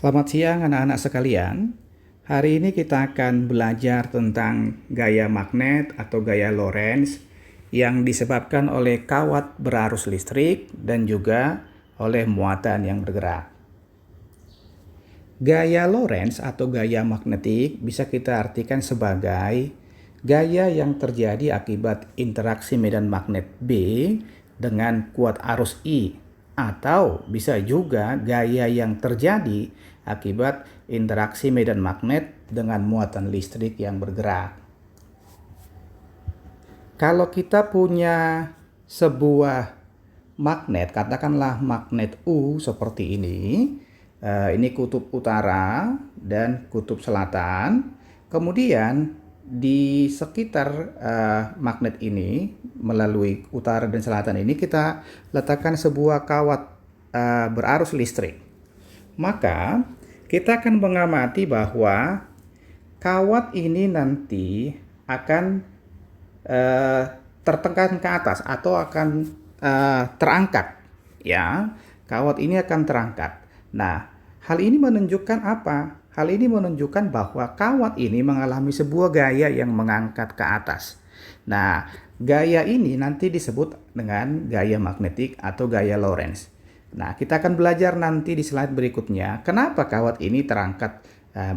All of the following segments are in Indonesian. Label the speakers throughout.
Speaker 1: Selamat siang anak-anak sekalian. Hari ini kita akan belajar tentang gaya magnet atau gaya Lorentz yang disebabkan oleh kawat berarus listrik dan juga oleh muatan yang bergerak. Gaya Lorentz atau gaya magnetik bisa kita artikan sebagai gaya yang terjadi akibat interaksi medan magnet B dengan kuat arus I, atau bisa juga gaya yang terjadi akibat interaksi medan magnet dengan muatan listrik yang bergerak. Kalau kita punya sebuah magnet, katakanlah magnet U seperti ini kutub utara dan kutub selatan. Kemudian di sekitar magnet ini, melalui utara dan selatan ini, kita letakkan sebuah kawat berarus listrik. Maka kita akan mengamati bahwa kawat ini nanti akan tertekan ke atas atau akan terangkat, ya. Kawat ini akan terangkat. Nah, hal ini menunjukkan apa? Hal ini menunjukkan bahwa kawat ini mengalami sebuah gaya yang mengangkat ke atas. Nah, gaya ini nanti disebut dengan gaya magnetik atau gaya Lorentz. Nah, kita akan belajar nanti di slide berikutnya kenapa kawat ini terangkat,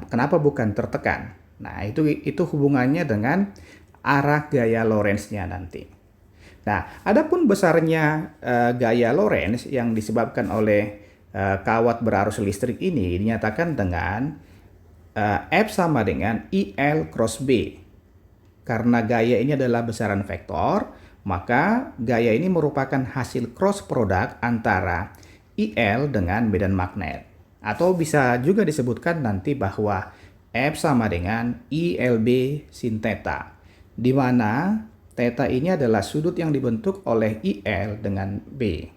Speaker 1: kenapa bukan tertekan. Nah, itu hubungannya dengan arah gaya Lorentz-nya nanti. Nah, adapun besarnya gaya Lorentz yang disebabkan oleh kawat berarus listrik ini dinyatakan dengan F sama dengan IL cross B. Karena gaya ini adalah besaran vektor, maka gaya ini merupakan hasil cross product antara IL dengan medan magnet. Atau bisa juga disebutkan nanti bahwa F sama dengan ILB sin theta, di mana theta ini adalah sudut yang dibentuk oleh IL dengan B.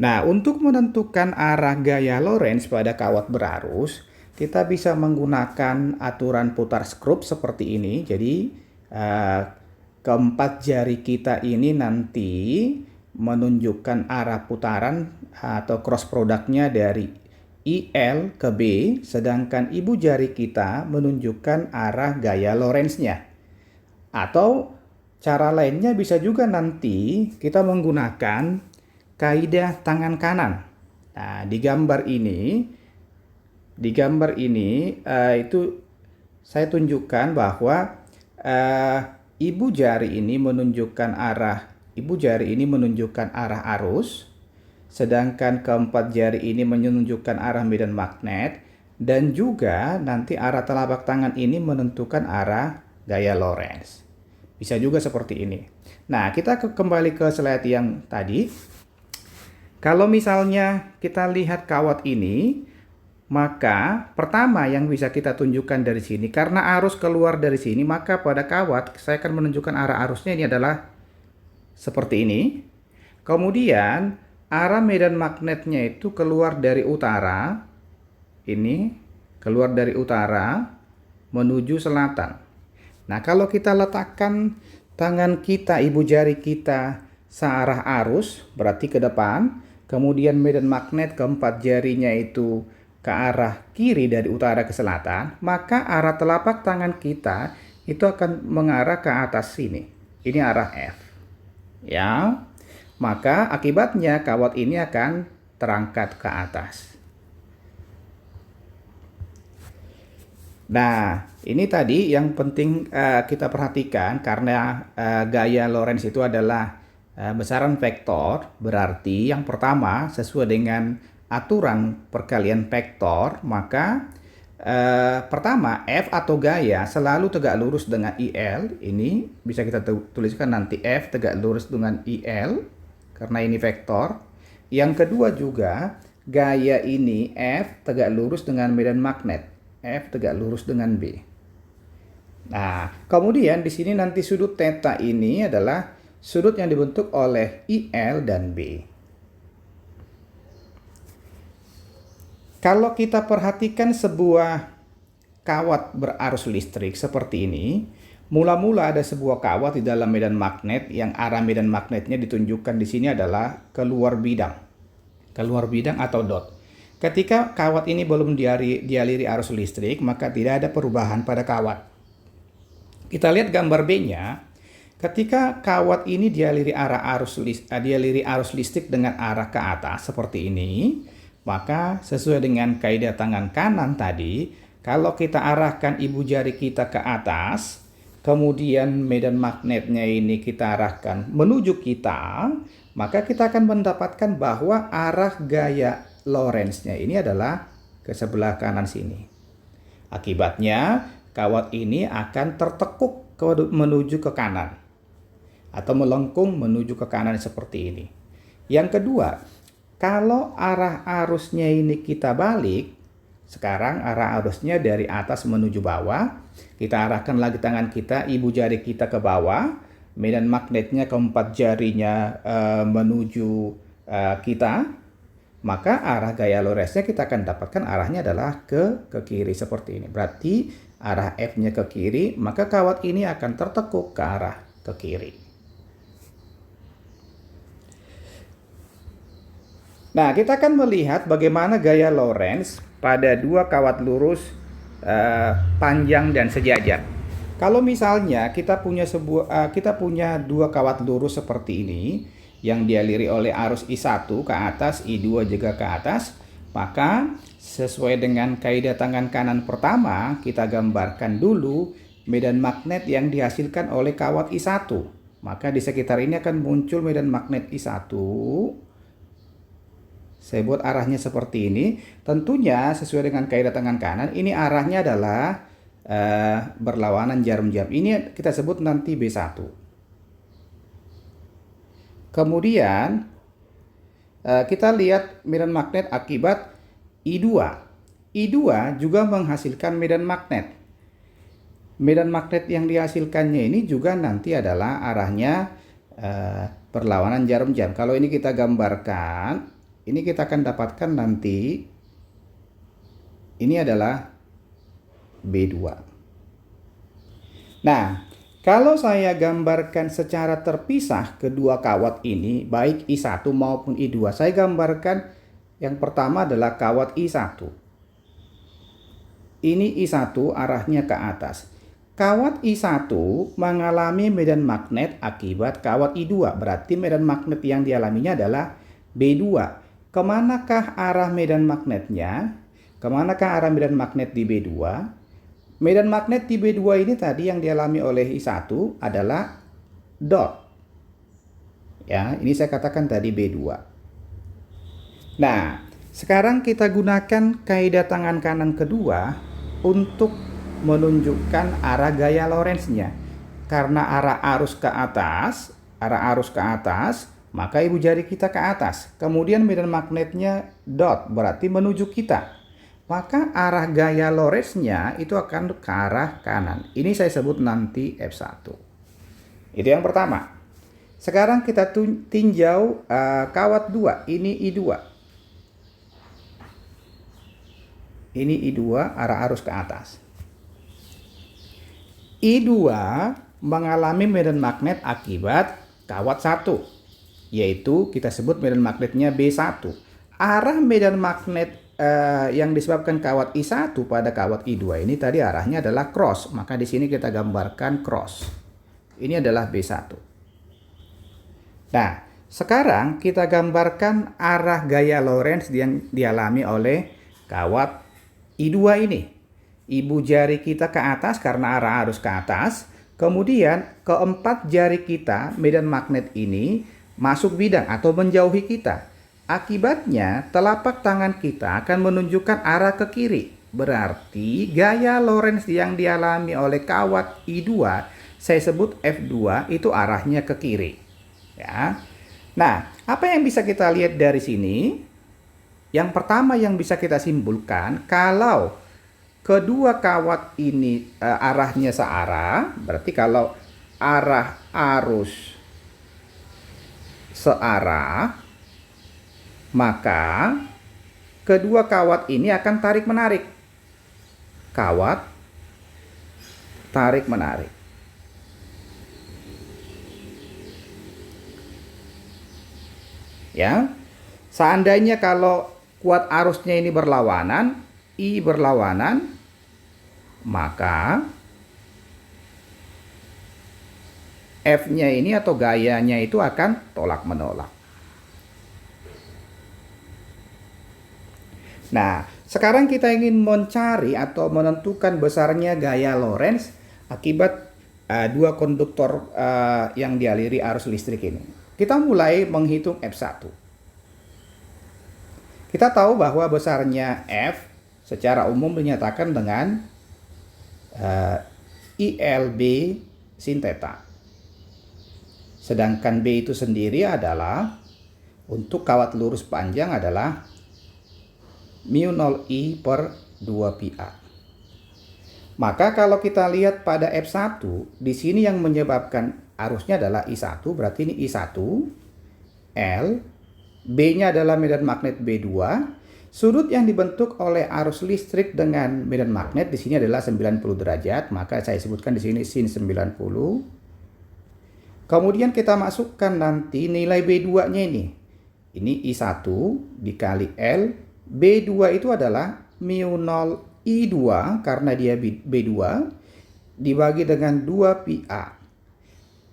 Speaker 1: Nah, untuk menentukan arah gaya Lorentz pada kawat berarus, kita bisa menggunakan aturan putar skrup seperti ini. Jadi, keempat jari kita ini nanti menunjukkan arah putaran atau cross produknya dari IL ke B, sedangkan ibu jari kita menunjukkan arah gaya Lorentz-nya. Atau cara lainnya bisa juga nanti kita menggunakan kaidah tangan kanan. Nah, di gambar ini itu saya tunjukkan bahwa ibu jari ini menunjukkan arah arus, sedangkan keempat jari ini menunjukkan arah medan magnet, dan juga nanti arah telapak tangan ini menentukan arah gaya Lorentz. Bisa juga seperti ini. Nah, kita kembali ke slide yang tadi. Kalau misalnya kita lihat kawat ini, maka pertama yang bisa kita tunjukkan dari sini, karena arus keluar dari sini, maka pada kawat saya akan menunjukkan arah arusnya ini adalah seperti ini. Kemudian arah medan magnetnya itu keluar dari utara, menuju selatan. Nah, kalau kita letakkan tangan kita, ibu jari kita searah arus, berarti ke depan. Kemudian medan magnet keempat jarinya itu ke arah kiri dari utara ke selatan, maka arah telapak tangan kita itu akan mengarah ke atas sini. Ini arah F. Ya. Maka akibatnya kawat ini akan terangkat ke atas. Nah, ini tadi yang penting kita perhatikan, karena gaya Lorentz itu adalah besaran vektor, berarti yang pertama sesuai dengan aturan perkalian vektor, maka pertama F atau gaya selalu tegak lurus dengan IL. Ini bisa kita tuliskan nanti F tegak lurus dengan IL karena ini vektor. Yang kedua juga gaya ini F tegak lurus dengan medan magnet, F tegak lurus dengan B. Nah, kemudian di sini nanti sudut theta ini adalah sudut yang dibentuk oleh IL dan B. Kalau kita perhatikan sebuah kawat berarus listrik seperti ini, mula-mula ada sebuah kawat di dalam medan magnet yang arah medan magnetnya ditunjukkan di sini adalah keluar bidang atau dot. Ketika kawat ini belum dialiri arus listrik, maka tidak ada perubahan pada kawat. Kita lihat gambar B-nya. Ketika kawat ini dialiri arus listrik dengan arah ke atas seperti ini, maka sesuai dengan kaidah tangan kanan tadi, kalau kita arahkan ibu jari kita ke atas, kemudian medan magnetnya ini kita arahkan menuju kita, maka kita akan mendapatkan bahwa arah gaya Lorentz-nya ini adalah ke sebelah kanan sini. Akibatnya, kawat ini akan tertekuk menuju ke kanan atau melengkung menuju ke kanan seperti ini. Yang kedua, kalau arah arusnya ini kita balik, sekarang arah arusnya dari atas menuju bawah, kita arahkan lagi tangan kita, ibu jari kita ke bawah, medan magnetnya keempat jarinya menuju kita, maka arah gaya Lorentz-nya kita akan dapatkan arahnya adalah ke kiri seperti ini. Berarti arah F-nya ke kiri, maka kawat ini akan tertekuk ke arah ke kiri. Nah, kita akan melihat bagaimana gaya Lorentz pada dua kawat lurus panjang dan sejajar. Kalau misalnya kita punya dua kawat lurus seperti ini yang dialiri oleh arus I1 ke atas, I2 juga ke atas, maka sesuai dengan kaidah tangan kanan pertama, kita gambarkan dulu medan magnet yang dihasilkan oleh kawat I1. Maka di sekitar ini akan muncul medan magnet I1. Saya buat arahnya seperti ini. Tentunya sesuai dengan kaidah tangan kanan, ini arahnya adalah berlawanan jarum jam. Ini kita sebut nanti B1. Kemudian kita lihat medan magnet akibat I2. I2 juga menghasilkan medan magnet. Medan magnet yang dihasilkannya ini juga nanti adalah arahnya berlawanan jarum jam. Kalau ini kita gambarkan, ini kita akan dapatkan nanti ini adalah B2. Nah, kalau saya gambarkan secara terpisah kedua kawat ini, baik I1 maupun I2, saya gambarkan yang pertama adalah kawat I1. Ini I1 arahnya ke atas. Kawat I1 mengalami medan magnet akibat kawat I2. Berarti medan magnet yang dialaminya adalah B2. Kemanakah arah medan magnetnya? Kemanakah arah medan magnet di B2? Medan magnet di B2 ini tadi yang dialami oleh I1 adalah dot. Ya, ini saya katakan tadi B2. Nah, sekarang kita gunakan kaidah tangan kanan kedua untuk menunjukkan arah gaya Lorentz-nya. Karena arah arus ke atas, maka ibu jari kita ke atas. Kemudian medan magnetnya dot, berarti menuju kita. Maka arah gaya Lorentz-nya itu akan ke arah kanan. Ini saya sebut nanti F1. Itu yang pertama. Sekarang kita tinjau kawat 2. Ini I2. Ini I2 arah arus ke atas. I2 mengalami medan magnet akibat kawat 1. Yaitu kita sebut medan magnetnya B1. Arah medan magnet yang disebabkan kawat I1 pada kawat I2 ini tadi arahnya adalah cross, maka di sini kita gambarkan cross. Ini adalah B1. Nah, sekarang kita gambarkan arah gaya Lorentz yang dialami oleh kawat I2 ini. Ibu jari kita ke atas karena arah arus ke atas, kemudian keempat jari kita, medan magnet ini masuk bidang atau menjauhi kita. Akibatnya, telapak tangan kita akan menunjukkan arah ke kiri. Berarti gaya Lorentz yang dialami oleh kawat I2, saya sebut F2, itu arahnya ke kiri. Ya. Nah, apa yang bisa kita lihat dari sini? Yang pertama yang bisa kita simpulkan, kalau kedua kawat ini arahnya searah, berarti kalau arah arus searah, maka kedua kawat ini akan tarik-menarik. Kawat tarik-menarik. Ya. Seandainya kalau kuat arusnya ini berlawanan, I berlawanan, maka F-nya ini atau gayanya itu akan tolak-menolak. Nah, sekarang kita ingin mencari atau menentukan besarnya gaya Lorentz akibat dua konduktor yang dialiri arus listrik ini. Kita mulai menghitung F1. Kita tahu bahwa besarnya F secara umum dinyatakan dengan ILB sin theta. Sedangkan B itu sendiri adalah untuk kawat lurus panjang adalah mu 0I per 2πa. Maka kalau kita lihat pada F1, di sini yang menyebabkan arusnya adalah I1, berarti ini I1, L, B-nya adalah medan magnet B2, sudut yang dibentuk oleh arus listrik dengan medan magnet di sini adalah 90 derajat, maka saya sebutkan di sini sin 90. Kemudian kita masukkan nanti nilai B2-nya ini. Ini I1 dikali L, B2 itu adalah mu 0 I2 karena dia B2 dibagi dengan 2πa.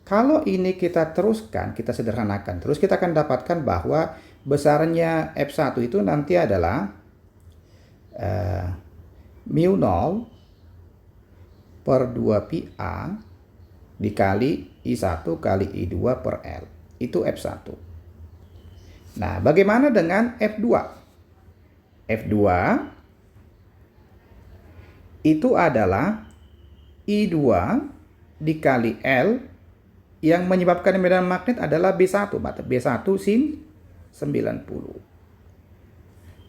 Speaker 1: Kalau ini kita teruskan, kita sederhanakan terus, kita akan dapatkan bahwa besarnya F1 itu nanti adalah mu 0 per 2πa dikali I1 kali I2 per L. Itu F1. Nah, bagaimana dengan F2? F2 itu adalah I2 dikali L yang menyebabkan medan magnet adalah B1. B1 sin 90.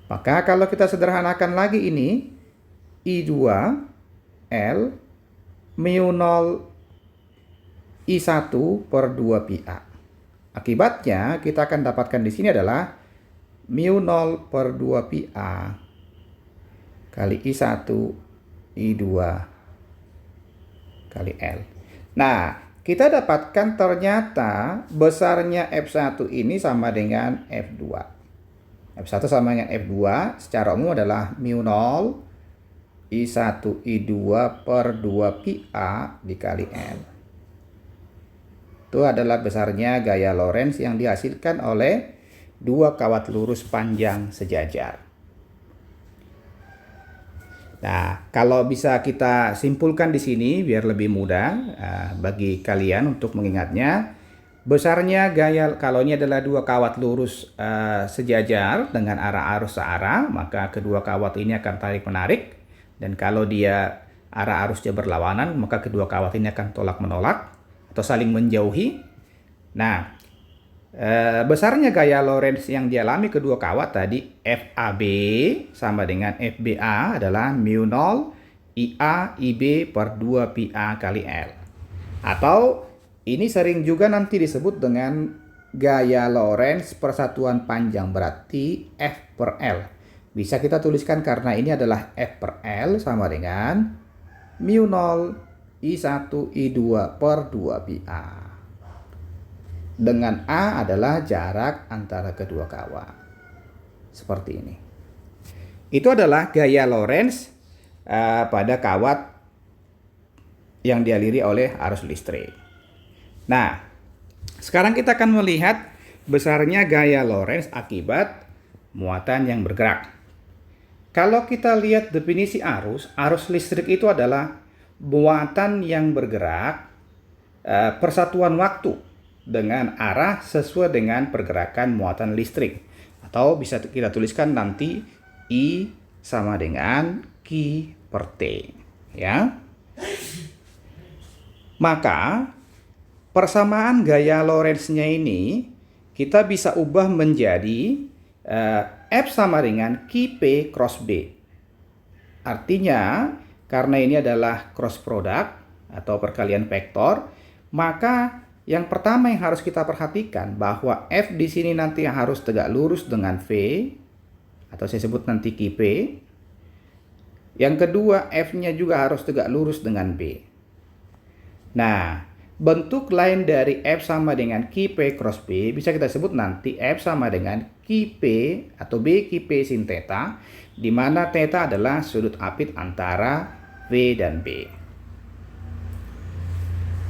Speaker 1: Maka kalau kita sederhanakan lagi ini, I2 L mu 0 I1 per 2πa. Akibatnya kita akan dapatkan di sini adalah mu 0 per 2πa kali I1 I2 kali L. Nah, kita dapatkan ternyata besarnya F1 ini sama dengan F2. F1 sama dengan F2 secara umum adalah mu 0 I1 I2 per 2πa dikali L. Itu adalah besarnya gaya Lorentz yang dihasilkan oleh dua kawat lurus panjang sejajar. Nah, kalau bisa kita simpulkan di sini biar lebih mudah bagi kalian untuk mengingatnya, besarnya gaya, kalau ini adalah dua kawat lurus sejajar dengan arah arus searah, maka kedua kawat ini akan tarik-menarik, dan kalau dia arah arusnya berlawanan, maka kedua kawat ini akan tolak-menolak atau saling menjauhi. Nah, besarnya gaya Lorentz yang dialami kedua kawat tadi FAB sama dengan FBA adalah mu 0 IA IB per 2πa kali L. Atau ini sering juga nanti disebut dengan gaya Lorentz persatuan panjang, berarti F per L. Bisa kita tuliskan karena ini adalah F per L sama dengan mu 0 I1 I2 per 2πa. Dengan A adalah jarak antara kedua kawat. Seperti ini. Itu adalah gaya Lorentz pada kawat yang dialiri oleh arus listrik. Nah, sekarang kita akan melihat besarnya gaya Lorentz akibat muatan yang bergerak. Kalau kita lihat definisi arus listrik itu adalah muatan yang bergerak persatuan waktu dengan arah sesuai dengan pergerakan muatan listrik, atau bisa kita tuliskan nanti I sama dengan Q per T, ya. Maka persamaan gaya Lorentz-nya ini kita bisa ubah menjadi F sama dengan QP cross B. Artinya karena ini adalah cross product atau perkalian vektor, maka yang pertama yang harus kita perhatikan bahwa F di sini nanti harus tegak lurus dengan V, atau saya sebut nanti QP. Yang kedua, F-nya juga harus tegak lurus dengan B. Nah, bentuk lain dari F sama dengan Q P cross B bisa kita sebut nanti F sama dengan Q P atau B Q P sin theta, di mana theta adalah sudut apit antara V dan B.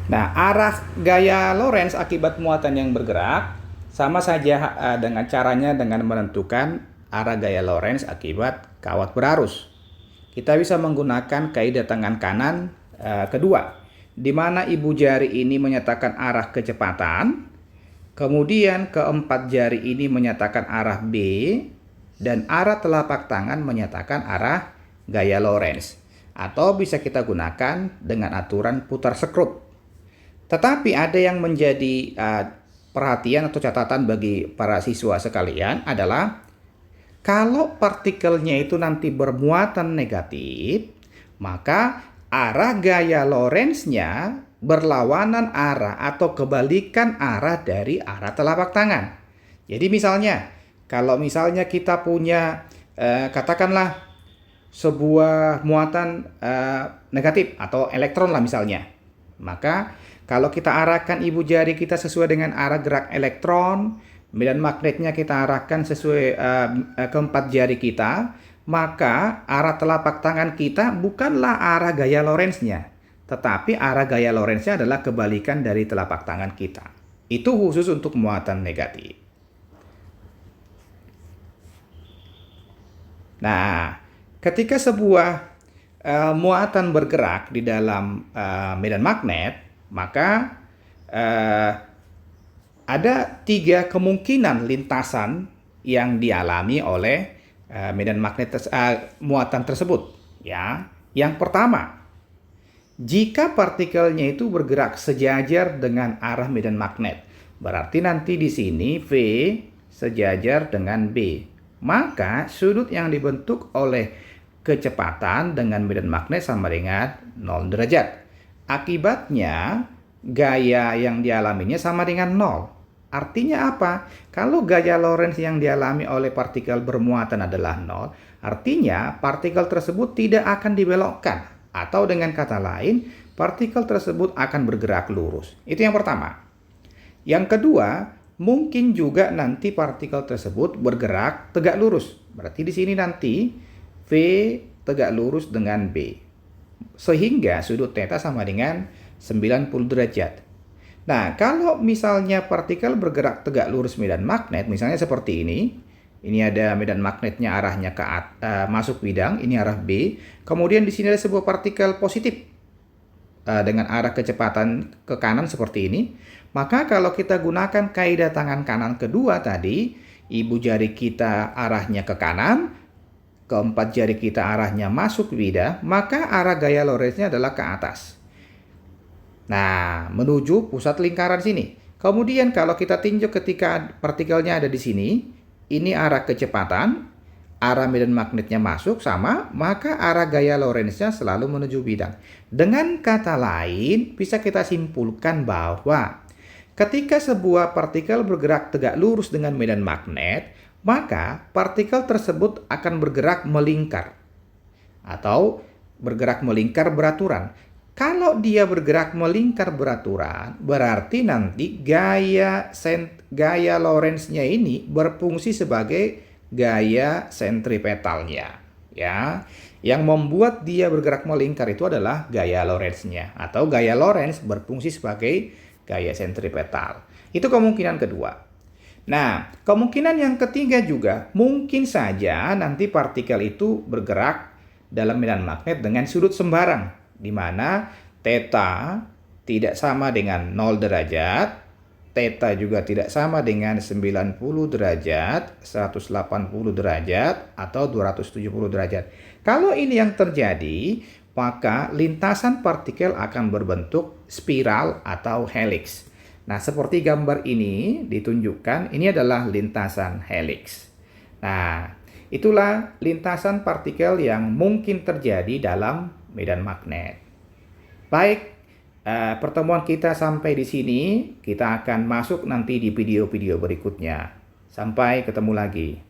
Speaker 1: Nah, arah gaya Lorentz akibat muatan yang bergerak sama saja dengan caranya dengan menentukan arah gaya Lorentz akibat kawat berarus. Kita bisa menggunakan kaidah tangan kanan kedua, di mana ibu jari ini menyatakan arah kecepatan, kemudian keempat jari ini menyatakan arah B, dan arah telapak tangan menyatakan arah gaya Lorentz. Atau bisa kita gunakan dengan aturan putar sekrup. Tetapi ada yang menjadi perhatian atau catatan bagi para siswa sekalian adalah kalau partikelnya itu nanti bermuatan negatif, maka arah gaya Lorentz-nya berlawanan arah atau kebalikan arah dari arah telapak tangan. Jadi misalnya, kalau misalnya kita punya katakanlah sebuah muatan negatif atau elektron lah misalnya, maka kalau kita arahkan ibu jari kita sesuai dengan arah gerak elektron, medan magnetnya kita arahkan sesuai keempat jari kita, maka arah telapak tangan kita bukanlah arah gaya Lorentz-nya, tetapi arah gaya Lorentz-nya adalah kebalikan dari telapak tangan kita. Itu khusus untuk muatan negatif. Nah, ketika sebuah muatan bergerak di dalam medan magnet, maka ada 3 kemungkinan lintasan yang dialami oleh medan magnet muatan tersebut, ya. Yang pertama, jika partikelnya itu bergerak sejajar dengan arah medan magnet, berarti nanti di sini V sejajar dengan B, maka sudut yang dibentuk oleh kecepatan dengan medan magnet sama dengan 0 derajat. Akibatnya gaya yang dialaminya sama dengan 0. Artinya apa? Kalau gaya Lorentz yang dialami oleh partikel bermuatan adalah 0, artinya partikel tersebut tidak akan dibelokkan. Atau dengan kata lain, partikel tersebut akan bergerak lurus. Itu yang pertama. Yang kedua, mungkin juga nanti partikel tersebut bergerak tegak lurus. Berarti di sini nanti V tegak lurus dengan B. Sehingga sudut theta sama dengan 90 derajat. Nah, kalau misalnya partikel bergerak tegak lurus medan magnet, misalnya seperti ini ada medan magnetnya arahnya ke masuk bidang, ini arah B, kemudian di sini ada sebuah partikel positif dengan arah kecepatan ke kanan seperti ini, maka kalau kita gunakan kaidah tangan kanan kedua tadi, ibu jari kita arahnya ke kanan, keempat jari kita arahnya masuk bidang, maka arah gaya Lorentz-nya adalah ke atas. Nah, menuju pusat lingkaran sini. Kemudian kalau kita tinjau ketika partikelnya ada di sini, ini arah kecepatan, arah medan magnetnya masuk sama, maka arah gaya Lorentz-nya selalu menuju bidang. Dengan kata lain, bisa kita simpulkan bahwa ketika sebuah partikel bergerak tegak lurus dengan medan magnet, maka partikel tersebut akan bergerak melingkar atau bergerak melingkar beraturan. Kalau dia bergerak melingkar beraturan, berarti nanti gaya Lorentz-nya ini berfungsi sebagai gaya sentripetalnya, ya. Yang membuat dia bergerak melingkar itu adalah gaya Lorentz-nya, atau gaya Lorentz berfungsi sebagai gaya sentripetal. Itu kemungkinan kedua. Nah, kemungkinan yang ketiga juga mungkin saja nanti partikel itu bergerak dalam medan magnet dengan sudut sembarang, di mana theta tidak sama dengan 0 derajat, theta juga tidak sama dengan 90 derajat, 180 derajat, atau 270 derajat. Kalau ini yang terjadi, maka lintasan partikel akan berbentuk spiral atau helix. Nah, seperti gambar ini ditunjukkan, ini adalah lintasan helix. Nah, itulah lintasan partikel yang mungkin terjadi dalam medan magnet. Baik, pertemuan kita sampai di sini. Kita akan masuk nanti di video-video berikutnya. Sampai ketemu lagi.